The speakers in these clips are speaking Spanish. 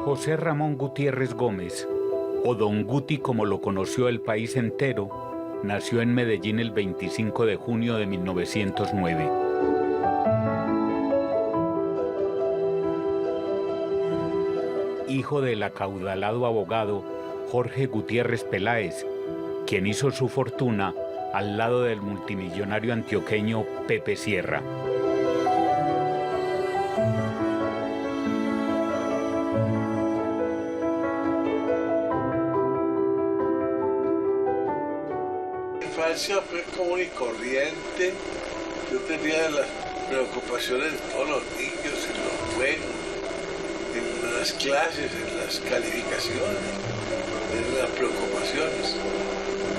José Ramón Gutiérrez Gómez, o Don Guti como lo conoció el país entero, nació en Medellín el 25 de junio de 1909. Hijo del acaudalado abogado Jorge Gutiérrez Peláez, quien hizo su fortuna al lado del multimillonario antioqueño Pepe Sierra. Mi infancia fue común y corriente. Yo tenía las preocupaciones de todos los niños en los juegos, en las clases, en las calificaciones, en las preocupaciones.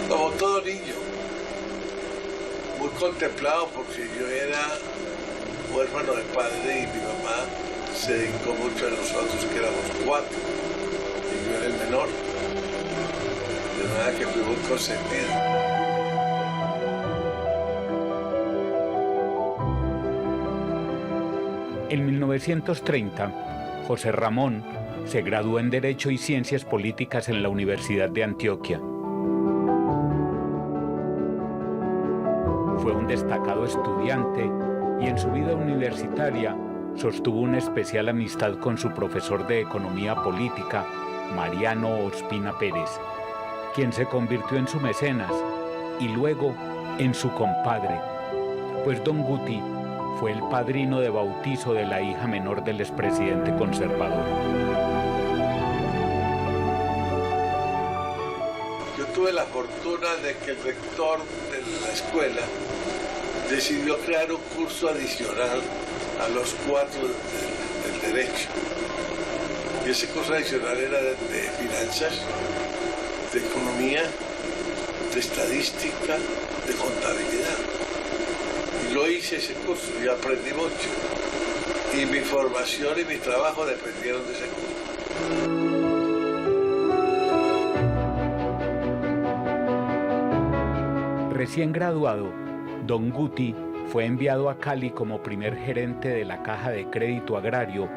Como todo niño, muy contemplado porque yo era huérfano de padre y mi mamá se dedicó mucho a nosotros, que éramos 4, y yo era el menor. De manera que fui muy consentido. En 1930, José Ramón se graduó en Derecho y Ciencias Políticas en la Universidad de Antioquia. Fue un destacado estudiante y en su vida universitaria sostuvo una especial amistad con su profesor de Economía Política, Mariano Ospina Pérez, quien se convirtió en su mecenas y luego en su compadre, pues Don Guti fue el padrino de bautizo de la hija menor del expresidente conservador. Yo tuve la fortuna de que el rector de la escuela decidió crear un curso adicional a los 4 del derecho. Y ese curso adicional era de finanzas, de economía, de estadística, de contabilidad. Y lo hice ese curso y aprendí mucho. Y mi formación y mi trabajo dependieron de ese curso. Recién graduado, Don Guti fue enviado a Cali como primer gerente de la Caja de Crédito Agrario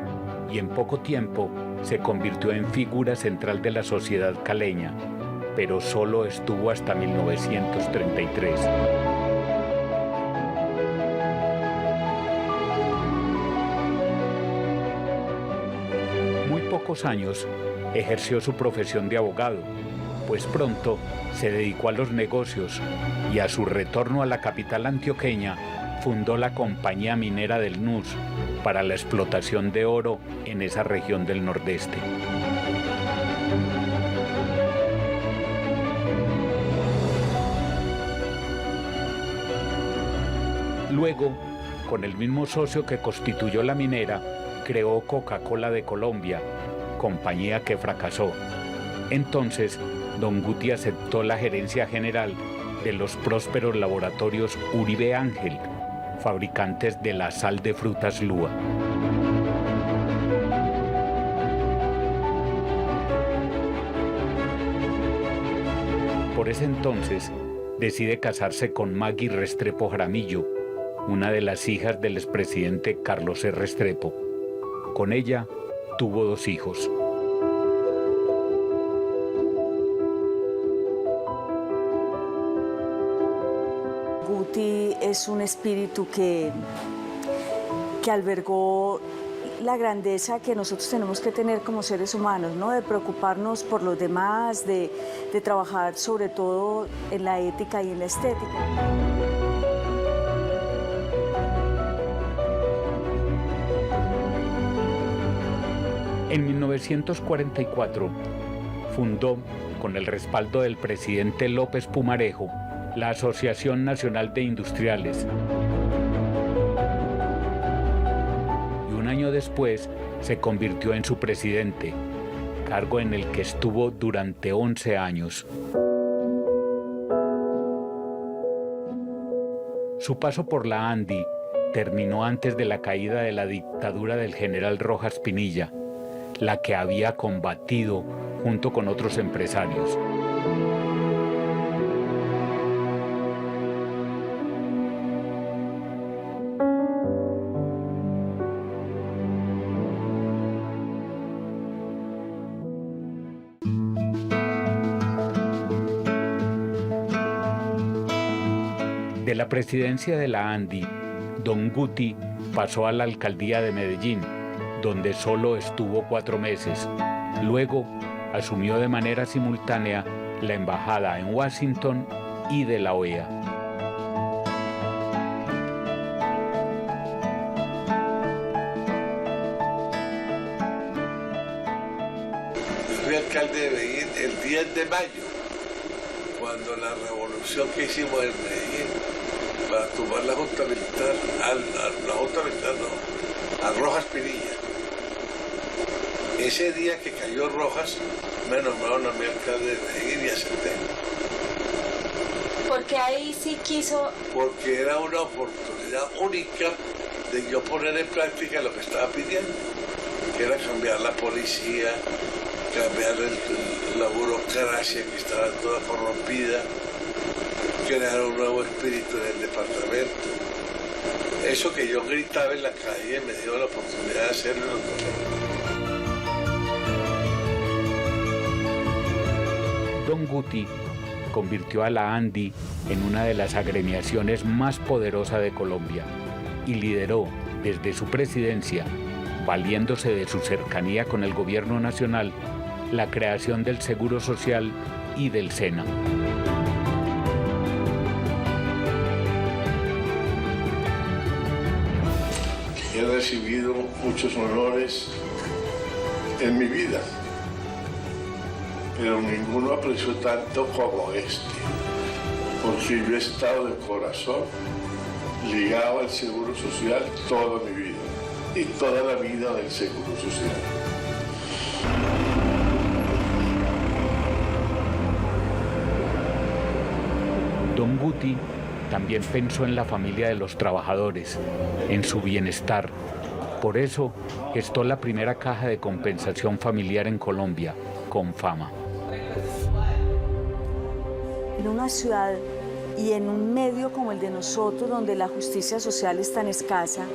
y en poco tiempo se convirtió en figura central de la sociedad caleña, pero solo estuvo hasta 1933. Muy pocos años ejerció su profesión de abogado, pues pronto se dedicó a los negocios y a su retorno a la capital antioqueña fundó la Compañía Minera del Nus para la explotación de oro en esa región del Nordeste. Luego, con el mismo socio que constituyó la minera, creó Coca-Cola de Colombia, compañía que fracasó. Entonces, Don Guti aceptó la gerencia general de los prósperos laboratorios Uribe Ángel, fabricantes de la sal de frutas Lúa. Por ese entonces, decide casarse con Maggie Restrepo Jaramillo, una de las hijas del expresidente Carlos C. Restrepo. Con ella tuvo 2 hijos. Guti es un espíritu que albergó la grandeza que nosotros tenemos que tener como seres humanos, ¿no? De preocuparnos por los demás, de trabajar sobre todo en la ética y en la estética. En 1944 fundó, con el respaldo del presidente López Pumarejo, la Asociación Nacional de Industriales. Y un año después se convirtió en su presidente, cargo en el que estuvo durante 11 años. Su paso por la ANDI terminó antes de la caída de la dictadura del general Rojas Pinilla, la que había combatido junto con otros empresarios. De la presidencia de la ANDI, don Guti pasó a la alcaldía de Medellín, donde solo estuvo 4 meses. Luego asumió de manera simultánea la embajada en Washington y de la OEA. Fui alcalde de Medellín el 10 de mayo, cuando la revolución que hicimos en Medellín para tumbar la Junta Militar, a Rojas Pinilla. Ese día que cayó Rojas, me nombraron a mi alcalde de Medellín y acepté. ¿Por qué ahí sí quiso? Porque era una oportunidad única de yo poner en práctica lo que estaba pidiendo, que era cambiar la policía, cambiar la burocracia que estaba toda corrompida, crear un nuevo espíritu en el departamento. Eso que yo gritaba en la calle me dio la oportunidad de hacerlo en los colegios. Don Guti convirtió a la ANDI en una de las agremiaciones más poderosas de Colombia y lideró desde su presidencia, valiéndose de su cercanía con el gobierno nacional, la creación del Seguro Social y del SENA. He recibido muchos honores en mi vida, pero ninguno apreció tanto como este, porque yo he estado de corazón ligado al Seguro Social toda mi vida y toda la vida del Seguro Social. Don Guti también pensó en la familia de los trabajadores, en su bienestar. Por eso gestó la primera caja de compensación familiar en Colombia, Confama. En una ciudad y en un medio como el de nosotros, donde la justicia social es tan escasa,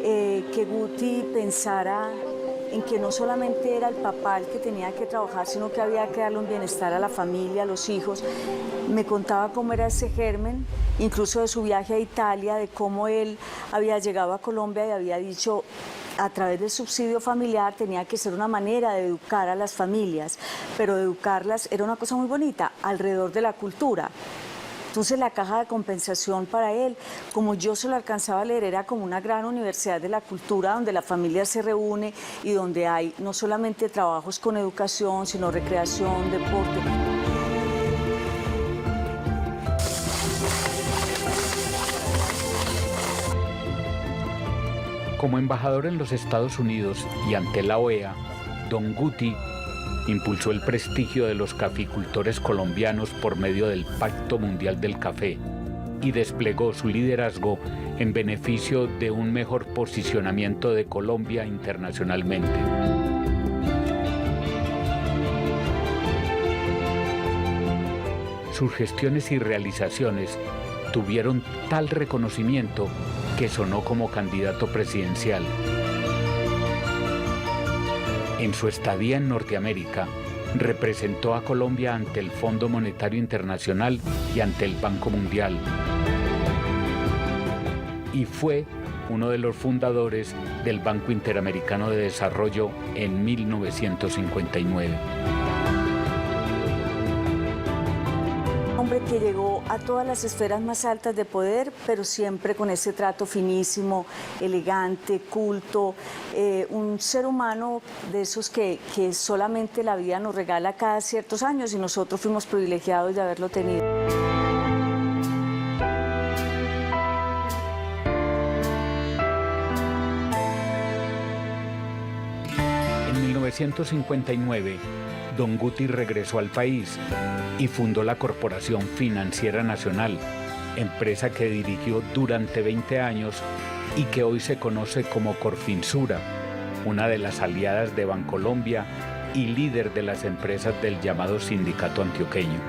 que Guti pensara en que no solamente era el papá el que tenía que trabajar, sino que había que darle un bienestar a la familia, a los hijos. Me contaba cómo era ese germen, incluso de su viaje a Italia, de cómo él había llegado a Colombia y había dicho, a través del subsidio familiar tenía que ser una manera de educar a las familias, pero de educarlas era una cosa muy bonita, alrededor de la cultura. Entonces la caja de compensación para él, como yo se lo alcanzaba a leer, era como una gran universidad de la cultura donde la familia se reúne y donde hay no solamente trabajos con educación, sino recreación, deporte. Como embajador en los Estados Unidos y ante la OEA, don Guti impulsó el prestigio de los caficultores colombianos por medio del Pacto Mundial del Café y desplegó su liderazgo en beneficio de un mejor posicionamiento de Colombia internacionalmente. Sus gestiones y realizaciones tuvieron tal reconocimiento que sonó como candidato presidencial. En su estadía en Norteamérica, representó a Colombia ante el Fondo Monetario Internacional y ante el Banco Mundial. Y fue uno de los fundadores del Banco Interamericano de Desarrollo en 1959. Hombre que llegó a todas las esferas más altas de poder, pero siempre con ese trato finísimo, elegante, culto, un ser humano de esos que solamente la vida nos regala cada ciertos años y nosotros fuimos privilegiados de haberlo tenido. En 1959, don Guti regresó al país y fundó la Corporación Financiera Nacional, empresa que dirigió durante 20 años y que hoy se conoce como Corfinsura, una de las aliadas de Bancolombia y líder de las empresas del llamado Sindicato Antioqueño.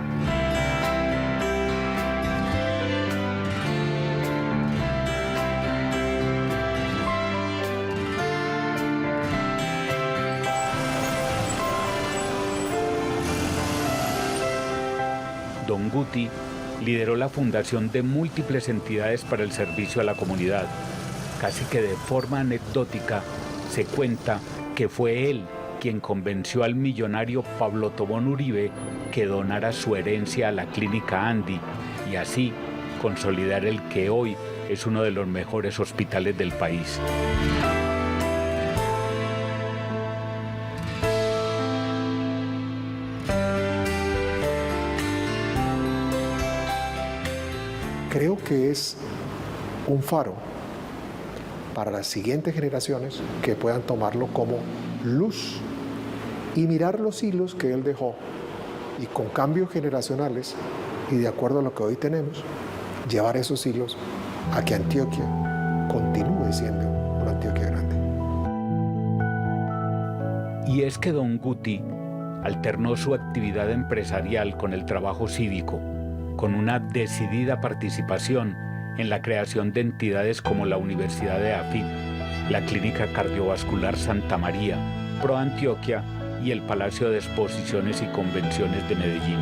Don Guti lideró la fundación de múltiples entidades para el servicio a la comunidad. Casi que de forma anecdótica se cuenta que fue él quien convenció al millonario Pablo Tobón Uribe que donara su herencia a la Clínica Andy y así consolidar el que hoy es uno de los mejores hospitales del país. Creo que es un faro para las siguientes generaciones que puedan tomarlo como luz y mirar los hilos que él dejó y con cambios generacionales y de acuerdo a lo que hoy tenemos, llevar esos hilos a que Antioquia continúe siendo una Antioquia grande. Y es que don Guti alternó su actividad empresarial con el trabajo cívico, con una decidida participación en la creación de entidades como la Universidad de AFIT, la Clínica Cardiovascular Santa María, Pro Antioquia y el Palacio de Exposiciones y Convenciones de Medellín.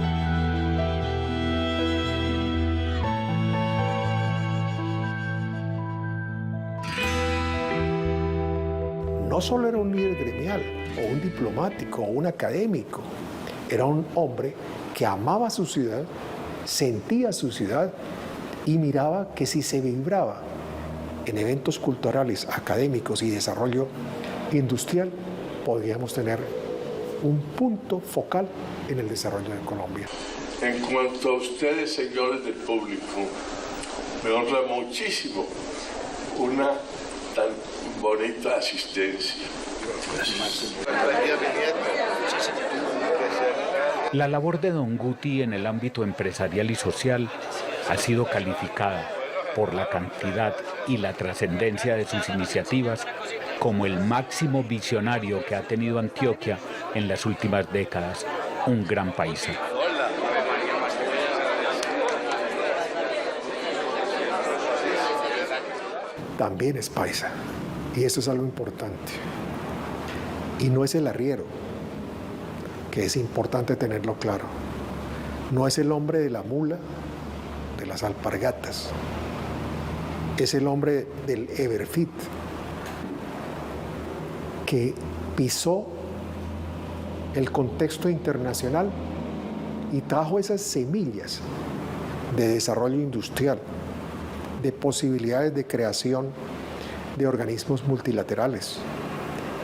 No solo era un líder gremial, o un diplomático, o un académico, era un hombre que amaba su ciudad, sentía su ciudad y miraba que si se vibraba en eventos culturales, académicos y desarrollo industrial, podríamos tener un punto focal en el desarrollo de Colombia. En cuanto a ustedes, señores del público, me honra muchísimo una tan bonita asistencia. La labor de don Guti en el ámbito empresarial y social ha sido calificada por la cantidad y la trascendencia de sus iniciativas como el máximo visionario que ha tenido Antioquia en las últimas décadas, un gran paisa. También es paisa, y eso es algo importante. Y no es el arriero, que es importante tenerlo claro. No es el hombre de la mula, de las alpargatas. Es el hombre del Everfit, que pisó el contexto internacional y trajo esas semillas de desarrollo industrial, de posibilidades de creación de organismos multilaterales,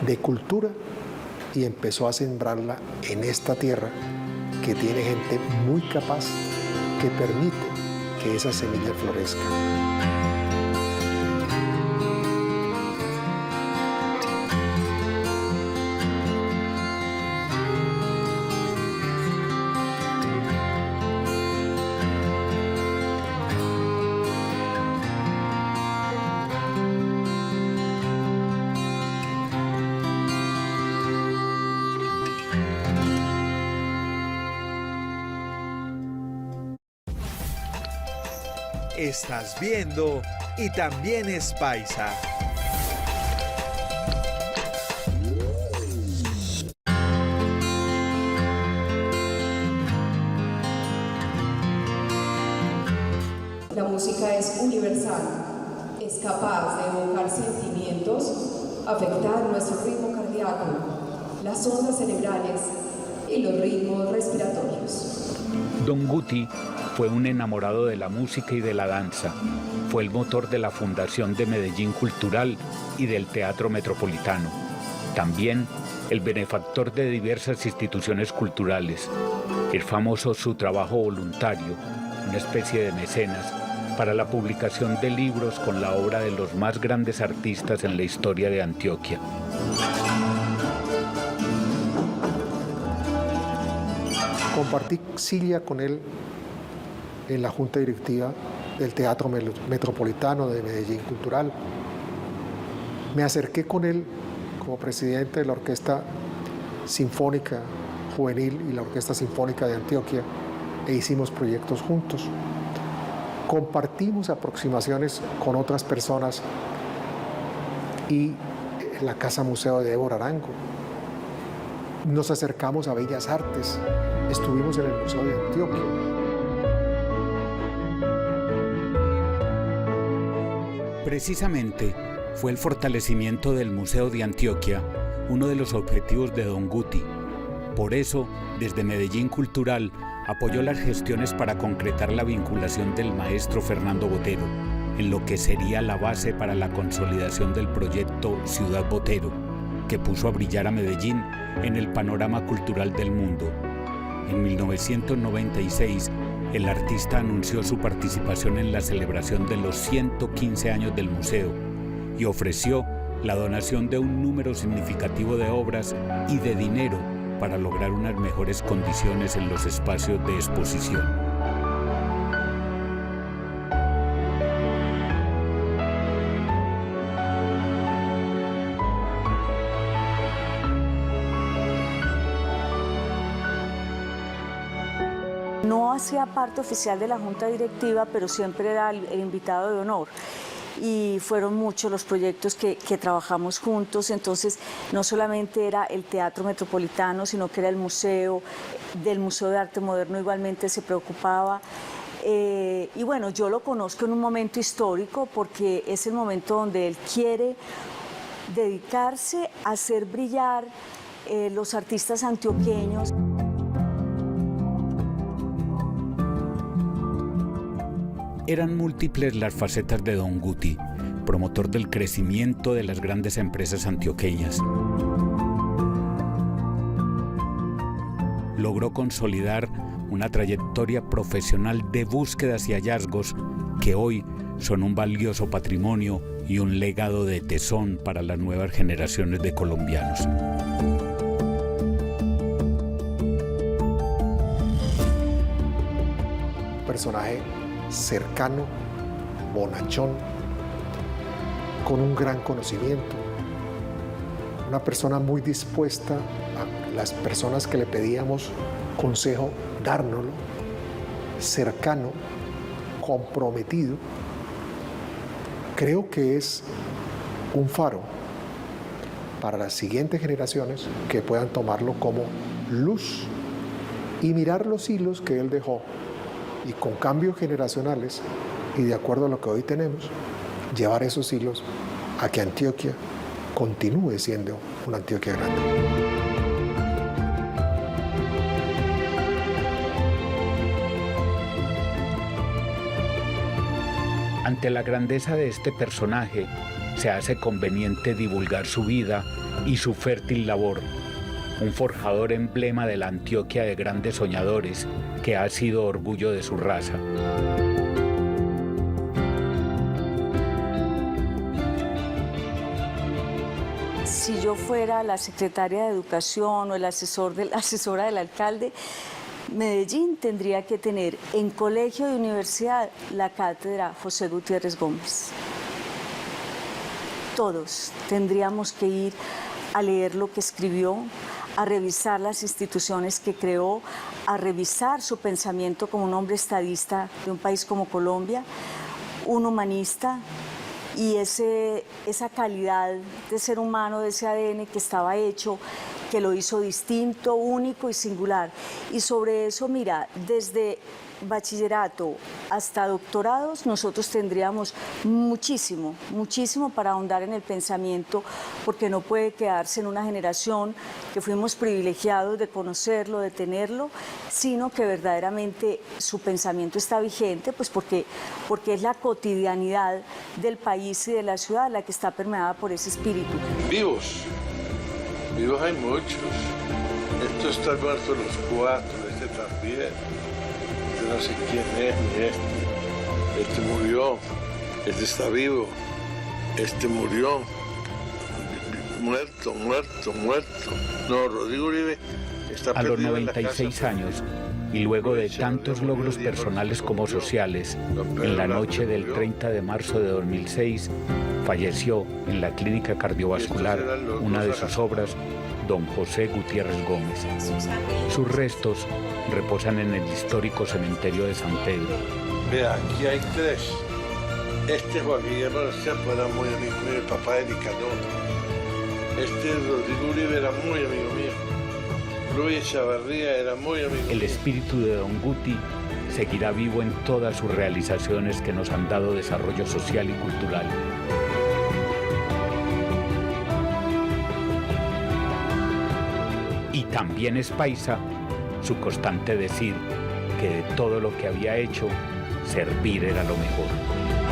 de cultura, y empezó a sembrarla en esta tierra que tiene gente muy capaz que permite que esa semilla florezca. Estás viendo Y También es Paisa. La música es universal, es capaz de evocar sentimientos, afectar nuestro ritmo cardíaco, las ondas cerebrales y los ritmos respiratorios. Don Guti fue un enamorado de la música y de la danza. Fue el motor de la Fundación de Medellín Cultural y del Teatro Metropolitano. También el benefactor de diversas instituciones culturales. Es famoso su trabajo voluntario, una especie de mecenas, para la publicación de libros con la obra de los más grandes artistas en la historia de Antioquia. Compartí silla con él en la Junta Directiva del Teatro Metropolitano de Medellín Cultural. Me acerqué con él como presidente de la Orquesta Sinfónica Juvenil y la Orquesta Sinfónica de Antioquia e hicimos proyectos juntos. Compartimos aproximaciones con otras personas y en la Casa Museo de Débora Arango. Nos acercamos a Bellas Artes, estuvimos en el Museo de Antioquia. Precisamente, fue el fortalecimiento del Museo de Antioquia uno de los objetivos de Don Guti. Por eso, desde Medellín Cultural, apoyó las gestiones para concretar la vinculación del maestro Fernando Botero, en lo que sería la base para la consolidación del proyecto Ciudad Botero, que puso a brillar a Medellín en el panorama cultural del mundo. En 1996, el artista anunció su participación en la celebración de los 115 años del museo y ofreció la donación de un número significativo de obras y de dinero para lograr unas mejores condiciones en los espacios de exposición. No hacía parte oficial de la junta directiva, pero siempre era el invitado de honor. Y fueron muchos los proyectos que trabajamos juntos, entonces no solamente era el Teatro Metropolitano, sino que era el museo, del Museo de Arte Moderno igualmente se preocupaba. Y bueno, yo lo conozco en un momento histórico porque es el momento donde él quiere dedicarse a hacer brillar los artistas antioqueños. Eran múltiples las facetas de Don Guti, promotor del crecimiento de las grandes empresas antioqueñas. Logró consolidar una trayectoria profesional de búsquedas y hallazgos que hoy son un valioso patrimonio y un legado de tesón para las nuevas generaciones de colombianos. Personaje cercano, bonachón, con un gran conocimiento, una persona muy dispuesta a las personas que le pedíamos consejo, dárnoslo, cercano, comprometido. Creo que es un faro para las siguientes generaciones que puedan tomarlo como luz y mirar los hilos que él dejó, y con cambios generacionales y de acuerdo a lo que hoy tenemos, llevar esos hilos a que Antioquia continúe siendo una Antioquia grande. Ante la grandeza de este personaje, se hace conveniente divulgar su vida y su fértil labor. Un forjador emblema de la Antioquia de grandes soñadores que ha sido orgullo de su raza. Si yo fuera la secretaria de Educación o la asesora del alcalde, Medellín tendría que tener en colegio y universidad la cátedra José Gutiérrez Gómez. Todos tendríamos que ir a leer lo que escribió, a revisar las instituciones que creó, a revisar su pensamiento como un hombre estadista de un país como Colombia, un humanista, y esa calidad de ser humano, de ese ADN que estaba hecho, que lo hizo distinto, único y singular. Y sobre eso, mira, desde bachillerato hasta doctorados, nosotros tendríamos muchísimo para ahondar en el pensamiento, porque no puede quedarse en una generación que fuimos privilegiados de conocerlo, de tenerlo, sino que verdaderamente su pensamiento está vigente, pues porque es la cotidianidad del país y de la ciudad la que está permeada por ese espíritu. Vivos hay muchos. Estos están muertos los cuatro, este también. No sé quién es ni este murió, este está vivo, este murió, muerto. No, Rodrigo Uribe está perdido. A los en la 96 casa, años, y luego de tantos logros personales como sociales, en la noche del 30 de marzo de 2006, falleció en la clínica cardiovascular una de sus obras, Don José Gutiérrez Gómez. Sus restos reposan en el histórico cementerio de San Pedro. Vea, aquí hay tres. Este Juan Guillermo Restrepo era muy amigo mío, el papá de Nicanor. Este Rodrigo Uribe era muy amigo mío. Luis Chavarría era muy amigo. El espíritu de Don Guti seguirá vivo en todas sus realizaciones que nos han dado desarrollo social y cultural. Y también es paisa su constante decir que de todo lo que había hecho, servir era lo mejor.